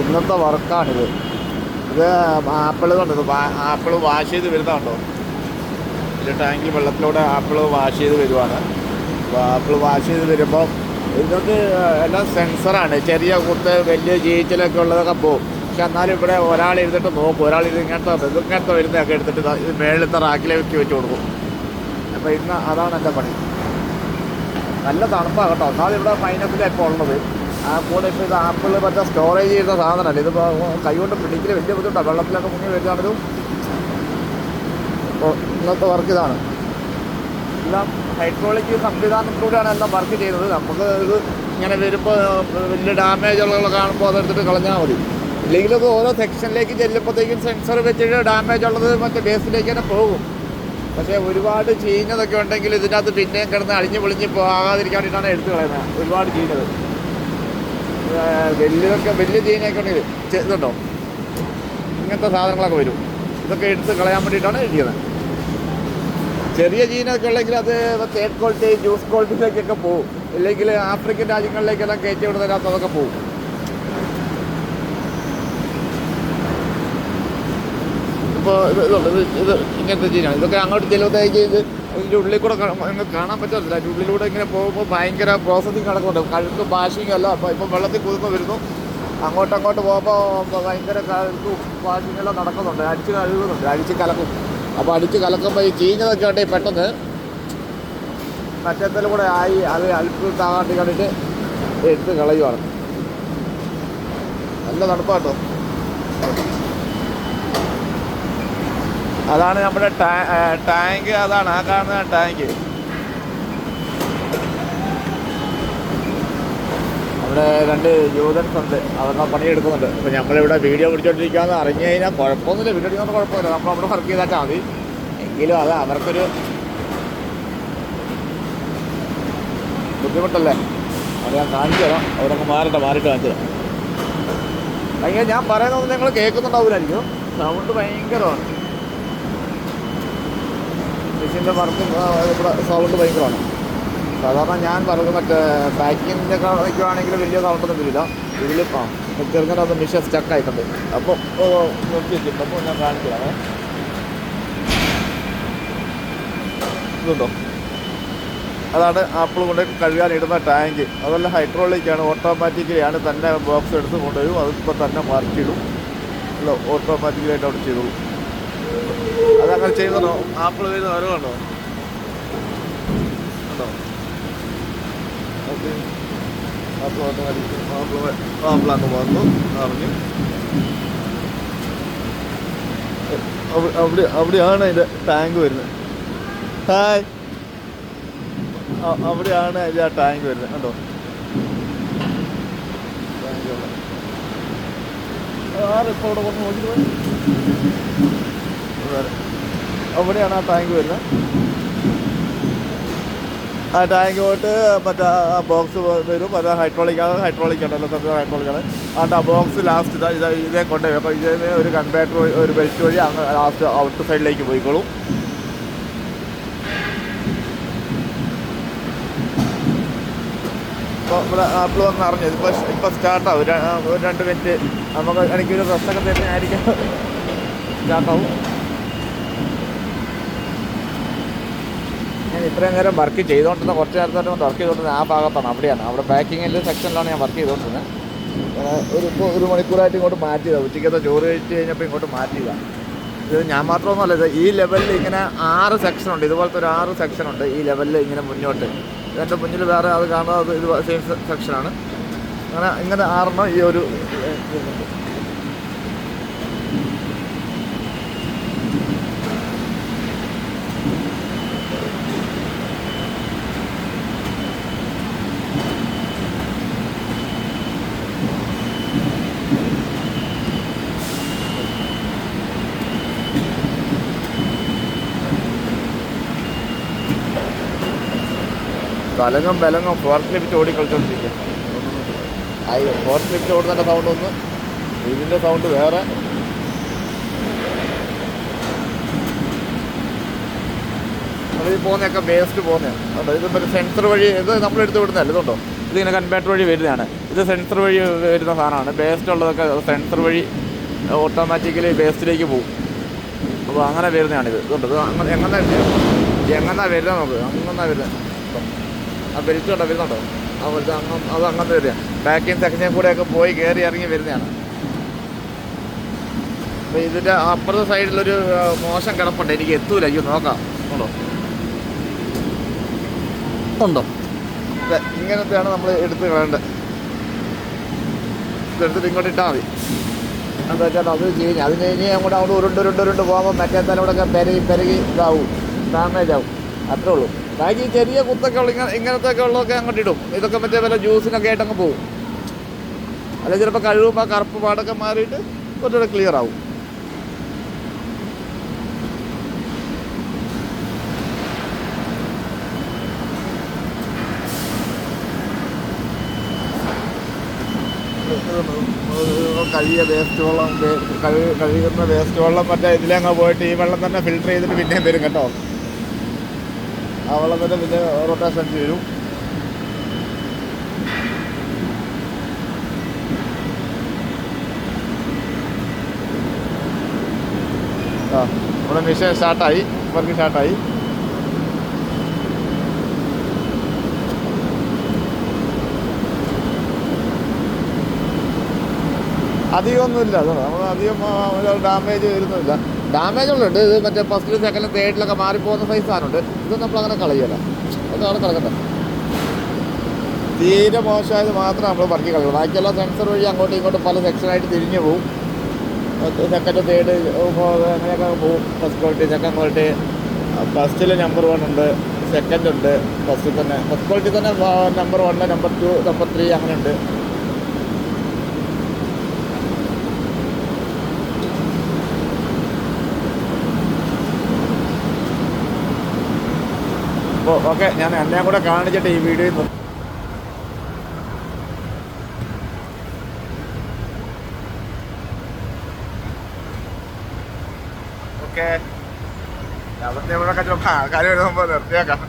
ഇന്നത്തെ വർക്കാണിത്. ഇത് ആപ്പിൾ കണ്ടത്, ആപ്പിൾ വാഷ് ചെയ്ത് വരുന്നതുണ്ടോ? ഇതിൻ്റെ ടാങ്കിൽ വെള്ളത്തിലൂടെ ആപ്പിൾ വാഷ് ചെയ്ത് വരുവാണ്. അപ്പോൾ ആപ്പിൾ വാഷ് ചെയ്ത് വരുമ്പോൾ ഇതിനകത്ത് എല്ലാം സെൻസറാണ്. ചെറിയ കുത്ത് വലിയ ചീച്ചലൊക്കെ ഉള്ളതൊക്കെ പോകും. പക്ഷെ എന്നാലും ഇവിടെ ഒരാൾ ഇരുന്നിട്ട് നോക്കും. ഒരാൾ ഇത് ഇങ്ങനത്തെ വരുന്നതൊക്കെ എടുത്തിട്ട് ഇത് മേളിലത്തെ റാക്കിലേക്ക് വെച്ച് കൊടുക്കും. അപ്പോൾ ഇന്ന് അതാണ് എൻ്റെ പണി. നല്ല തണുപ്പാണ് കേട്ടോ. എന്നാൽ ഇവിടെ മൈനസിലാണ് ഇപ്പോൾ ഉള്ളത്. ആ കൂടെ ഇപ്പോൾ ഇത് ആപ്പിൾ മറ്റേ സ്റ്റോറേജ് ചെയ്യുന്ന സാധനമല്ല. ഇതിപ്പോൾ കൈകൊണ്ട് പിടിക്കൽ വലിയ ബുദ്ധിമുട്ടാണ്. വെള്ളത്തിലൊക്കെ മുങ്ങി വരുന്നതാണൊരു. അപ്പോൾ ഇന്നത്തെ വർക്ക് ഇതാണ്. എല്ലാം ഹൈഡ്രോളിക് സംവിധാനത്തിലൂടെയാണ് എല്ലാം വർക്ക് ചെയ്യുന്നത്. നമുക്ക് ഇത് ഇങ്ങനെ വരുമ്പോൾ വലിയ ഡാമേജുകൾ കാണുമ്പോൾ അതെടുത്തിട്ട് കളഞ്ഞാൽ മതി. ഇല്ലെങ്കിൽ അത് ഓരോ സെക്ഷനിലേക്ക് ചെല്ലുമ്പോഴത്തേക്കും സെൻസർ വെച്ചിട്ട് ഡാമേജ് ഉള്ളത് മറ്റേ ബേസിലേക്ക് തന്നെ പോകും. പക്ഷേ ഒരുപാട് ചീഞ്ഞതൊക്കെ ഉണ്ടെങ്കിൽ ഇതിനകത്ത് പിന്നെയും കിടന്ന് അഴിഞ്ഞ് പൊളിഞ്ഞ് പോകാതിരിക്കാൻ വേണ്ടിയിട്ടാണ് എടുത്ത് കളയുന്നത്. ഒരുപാട് ചീഞ്ഞത് വലിയ ചീനയൊക്കെ ഉണ്ടെങ്കിൽ ഇതുണ്ടോ, ഇങ്ങനത്തെ സാധനങ്ങളൊക്കെ വരും. ഇതൊക്കെ എടുത്ത് കളയാൻ വേണ്ടിയിട്ടാണ് ഇരിക്കുന്നത്. ചെറിയ ചീനൊക്കെ ഉള്ളെങ്കിൽ അത് തേർഡ് ക്വാളിറ്റി ജ്യൂസ് ക്വാളിറ്റിയിലേക്കൊക്കെ പോകും. ഇല്ലെങ്കിൽ ആഫ്രിക്കൻ രാജ്യങ്ങളിലേക്കെല്ലാം കയറ്റി വിടുന്നതിനകത്ത് അതൊക്കെ പോകും. ഇപ്പോൾ ഇത് ഇങ്ങനത്തെ ചീനാണ്. ഇതൊക്കെ അങ്ങോട്ട് ചെല്ലുമ്പോഴത്തേക്ക് ഇതിൻ്റെ ഉള്ളിൽ കൂടെ കാണാൻ പറ്റത്തില്ല. അതിൻ്റെ ഉള്ളിലൂടെ ഇങ്ങനെ പോകുമ്പോൾ ഭയങ്കര പ്രോസസ്സിങ് നടക്കുന്നുണ്ട്. കഴുക്കും വാഷിങ്ങും അല്ല. അപ്പോൾ ഇപ്പം വെള്ളത്തിൽ കുതിർന്ന് വരുന്നു. അങ്ങോട്ട് പോകുമ്പോൾ ഭയങ്കര കഴുക്കും വാഷിങ്ങെല്ലാം നടക്കുന്നുണ്ട്. അടിച്ച് കഴുകുന്നുണ്ട്, അടിച്ച് കലക്കും. അപ്പോൾ അടിച്ച് കലക്കുമ്പോൾ ഈ ചീഞ്ഞതൊക്കെ ഉണ്ടെങ്കിൽ പെട്ടെന്ന് മറ്റേത്തിലും കൂടെ ആയി അത് അൽപ്പ് താകാട്ടി കണ്ടിട്ട് എടുത്ത് കളയുവാണ്. നല്ല തണുപ്പാട്ടോ. അതാണ് നമ്മുടെ ടാങ്ക്. അതാണ് ആ കാണുന്ന ടാങ്ക്. അവിടെ 2 യൂതൻസ് ഉണ്ട്. അതൊക്കെ പണിയെടുക്കുന്നുണ്ട്. അപ്പോൾ നമ്മളിവിടെ വീഡിയോ പിടിച്ചോണ്ടിരിക്കാമെന്ന് അറിഞ്ഞു കഴിഞ്ഞാൽ കുഴപ്പമൊന്നുമില്ല. വീഡിയോ എടുക്കുന്ന കുഴപ്പമില്ല. നമ്മൾ അവിടെ വർക്ക് ചെയ്താച്ചാൽ മതി. എങ്കിലും അത് അവർക്കൊരു ബുദ്ധിമുട്ടല്ലേ. അത് ഞാൻ കാണിച്ചു തരാം. അവരൊക്കെ മാറിയിട്ട് കാണിച്ചു തരാം. ഭയങ്കര ഞാൻ പറയുന്നതൊന്നും നിങ്ങൾ കേൾക്കുന്നുണ്ടാവില്ലായിരിക്കും. സൗണ്ട് ഭയങ്കരമാണ്. മെഷീൻ്റെ വർക്ക് ഇവിടെ സൗണ്ട് ഭയങ്കരമാണ്. സാധാരണ ഞാൻ പറയുന്നത് മറ്റേ പാക്കിങ്ങിൻ്റെ ഒക്കെ വയ്ക്കുവാണെങ്കിൽ വലിയ സൗണ്ടൊന്നും വരില്ല. ഇതിൽ ചെറുങ്ങനെ അത് മെഷീൻ സ്റ്റക്കായിട്ടുണ്ട്. അപ്പോൾ നോക്കി വെച്ചിട്ടുണ്ട്. അപ്പോൾ ഞാൻ കാണിച്ചു തരാം. ഇതുണ്ടോ, അതാണ് ആപ്പിൾ കൊണ്ട് കഴുകാനിടുന്ന ടാങ്ക്. അതെല്ലാം ഹൈഡ്രോളിക്കാണ്. ഓട്ടോമാറ്റിക്കലിയാണ്. തന്നെ ബോക്സ് എടുത്ത് കൊണ്ടുവരും. അതിപ്പോൾ തന്നെ മാറ്റിയിടും. അല്ല, ഓട്ടോമാറ്റിക്കലായിട്ട് അവിടെ ചെയ്തോളൂ. അതങ്ങനെ ചെയ്യുന്നതോ ആപ്പിൾ വരുന്ന വരവുണ്ടോ ഉണ്ടോ? ഓക്കെ, ആപ്പിൾ ഓട്ടോമാറ്റിക് ആപ്പിളങ്ങ് വന്നു അറിഞ്ഞു. അവിടെയാണ് അതിൻ്റെ ടാങ്ക് വരുന്നത്. ഹായ്, അവിടെയാണ് അതിൻ്റെ ആ ടാങ്ക് വരുന്നത്. കണ്ടോ, ആരിപ്പോൾ അവിടെ കൊണ്ട് നോക്കിയിട്ട് പോയി. അവിടെയാണ് ആ ടാങ്ക് വരുന്നത്. ആ ടാങ്ക് പോയിട്ട് മറ്റേ ആ ബോക്സ് വരും. അത് ഹൈഡ്രോളിക്കാണ്. ഹൈഡ്രോളിക്കാണ്. ആ ബോക്സ് ലാസ്റ്റ് ഇതേ കൊണ്ടുപോയി. അപ്പോൾ ഇതിന് ഒരു കൺവേർട്ടർ, ഒരു ബെൽറ്റ് വഴി അങ്ങ് ലാസ്റ്റ് ഔട്ട് സൈഡിലേക്ക് പോയിക്കോളും. അപ്പോൾ ഇവിടെ ആപ്പിൾ വന്ന് അറിഞ്ഞത് ഇപ്പോൾ സ്റ്റാർട്ടാവും. ഒരു 2 മിനിറ്റ് നമുക്ക് എനിക്കൊരു റെസ്റ്റൊക്കെ തരുന്നതായിരിക്കും. സ്റ്റാർട്ടാവും. ഞാൻ ഇത്രയും നേരം വർക്ക് ചെയ്തുകൊണ്ടിരുന്ന കുറച്ച് നേരത്തെ വർക്ക് ചെയ്തുകൊണ്ടിരുന്നത് ആ ഭാഗത്താണ്. അവിടെ പാക്കിങ്ങിൻ്റെ സെക്ഷനിലാണ് ഞാൻ വർക്ക് ചെയ്തുകൊണ്ടിരുന്നത്. ഒരു മണിക്കൂറായിട്ട് ഇങ്ങോട്ട് മാറ്റിയതാണ്. ഉച്ചയ്ക്കത്തെ ചോറ് കഴിച്ച് കഴിഞ്ഞപ്പോൾ ഇങ്ങോട്ട് മാറ്റിയതാണ്. ഇത് ഞാൻ മാത്രമൊന്നുമല്ല. ഇത് ഈ ലെവലിൽ ഇങ്ങനെ 6 സെക്ഷനുണ്ട്. ഇതുപോലത്തെ ഒരു 6 സെക്ഷനുണ്ട് ഈ ലെവലിൽ ഇങ്ങനെ മുന്നോട്ട്. ഇതിൻ്റെ മുന്നിൽ വേറെ അത് കാണുന്നത് ഇത് സെയിം സെക്ഷനാണ്. ഇങ്ങനെ 6 ഈ ഒരു ബലങ്ങും ഫോർത്ത് ലിഫ്റ്റ് ഓടി കളിച്ചോണ്ടിരിക്കുക. ഫോർത്ത് ലിഫ്റ്റ് ഓടുന്നതിൻ്റെ സൗണ്ട് ഒന്ന്, ഇതിൻ്റെ സൗണ്ട് വേറെ. അത് വേസ്റ്റ് പോകുന്നതാണ്. ഇത് സെൻസർ വഴി ഇത് നമ്മളെടുത്ത് വിടുന്നതല്ല. ഇതുണ്ടോ, ഇതിങ്ങനെ കൺവേർട്ടർ വഴി വരുന്നതാണ്. ഇത് ഇത് സെൻസർ വഴി വരുന്ന സാധനമാണ്. വേസ്റ്റ് ഉള്ളതൊക്കെ സെൻസർ വഴി ഓട്ടോമാറ്റിക്കലി വേസ്റ്റിലേക്ക് പോകും. അപ്പോൾ അങ്ങനെ വരുന്നതാണിത്. ഇതുണ്ട്, ഇത് എങ്ങനെ വരുന്നത് നമുക്ക്, അങ്ങനെ വരുന്നത്. ആ ബെൽറ്റ് ഉണ്ടോ, വരുന്നുണ്ടോ? അത് അങ്ങനത്തെ വരിക. പാക്കിങ് സെക്ഷനിൽ കൂടെയൊക്കെ പോയി കയറി ഇറങ്ങി വരുന്നതാണ്. അപ്പോൾ ഇതിൻ്റെ അപ്പുറത്തെ സൈഡിലൊരു മോശം കിടപ്പുണ്ട്, എനിക്ക് എത്തൂല. എനിക്ക് നോക്കാം, ഉണ്ടോ? ഇങ്ങനത്തെയാണ് നമ്മൾ എടുത്ത് കളയേണ്ടത്. ഇതെടുത്തിട്ട് ഇങ്ങോട്ട് ഇട്ടാൽ മതി. എന്താ വെച്ചാൽ അത് കഴിഞ്ഞ് അതിന് ഇനി അങ്ങോട്ട് ഉരുണ്ട് പോകുമ്പോൾ മറ്റേ തലോടൊക്കെ പെരുകി ഇതാവും, ഡാമേജ് ആവും. അത്രേ ഉള്ളൂ. ബാക്കി ചെറിയ കുത്തൊക്കെ ഉള്ള ഇങ്ങനത്തെയൊക്കെ ഉള്ളതൊക്കെ അങ്ങോട്ട് ഇടും. ഇതൊക്കെ മറ്റേ വല്ല ജ്യൂസിനൊക്കെ ആയിട്ട് അങ്ങ് പോകും. അല്ലെങ്കിൽ ചിലപ്പോൾ കഴുകുമ്പോൾ ആ കറുപ്പ് പാടൊക്കെ മാറിയിട്ട് കുറച്ചുകൂടെ ക്ലിയർ ആവും. കഴുകിയ വേസ്റ്റ് വെള്ളം, കഴുകുന്ന വേസ്റ്റ് വെള്ളം മറ്റേ ഇതിലങ്ങ് പോയിട്ട് ഈ വെള്ളം തന്നെ ഫിൽറ്റർ ചെയ്തിട്ട് പിന്നെയും വരും കേട്ടോ. ആ വെള്ളം തന്നെ പിന്നെ റൊട്ടേഷൻ വരും. ആ നമ്മുടെ മിഷൻ സ്റ്റാർട്ടായി, വർക്ക് സ്റ്റാർട്ടായി. അധികമൊന്നുമില്ല, അതാണ് നമ്മൾ അധികം ഡാമേജ് വരുന്നില്ല. ഡാമേജുള്ളുണ്ട്. ഇത് മറ്റേ ഫസ്റ്റിലും സെക്കൻഡിലും തേർഡിലൊക്കെ മാറിപ്പോകുന്ന സൈസ് സാധനമുണ്ട്. ഇത് നമ്മളങ്ങനെ കളയല്ല, അതാണ് കിടക്കട്ടെ. തീരെ മോശമായത് മാത്രം നമ്മൾ പറക്കി കളയണം. ബാക്കിയുള്ള സെൻസർ വഴി അങ്ങോട്ടും ഇങ്ങോട്ടും പല സെക്ഷനായിട്ട് തിരിഞ്ഞു പോവും. സെക്കൻഡ് തേർഡ് അങ്ങനെയൊക്കെ പോവും. First quality, second quality. ഫസ്റ്റിൽ നമ്പർ 1 ഉണ്ട്, സെക്കൻഡ് ഉണ്ട്. ഫസ്റ്റ് ക്വാളിറ്റി തന്നെ നമ്പർ 1, നമ്പർ 2, നമ്പർ 3 അങ്ങനെ ഉണ്ട്. ഓക്കെ, ഞാൻ എന്നെ കൂടെ കാണിച്ചിട്ട് ഈ വീഡിയോയിൽ ഓക്കെ. അവിടുത്തെ ഇവിടെ ആൾക്കാർ വരുമ്പോൾ നിർത്തിയേക്കാം.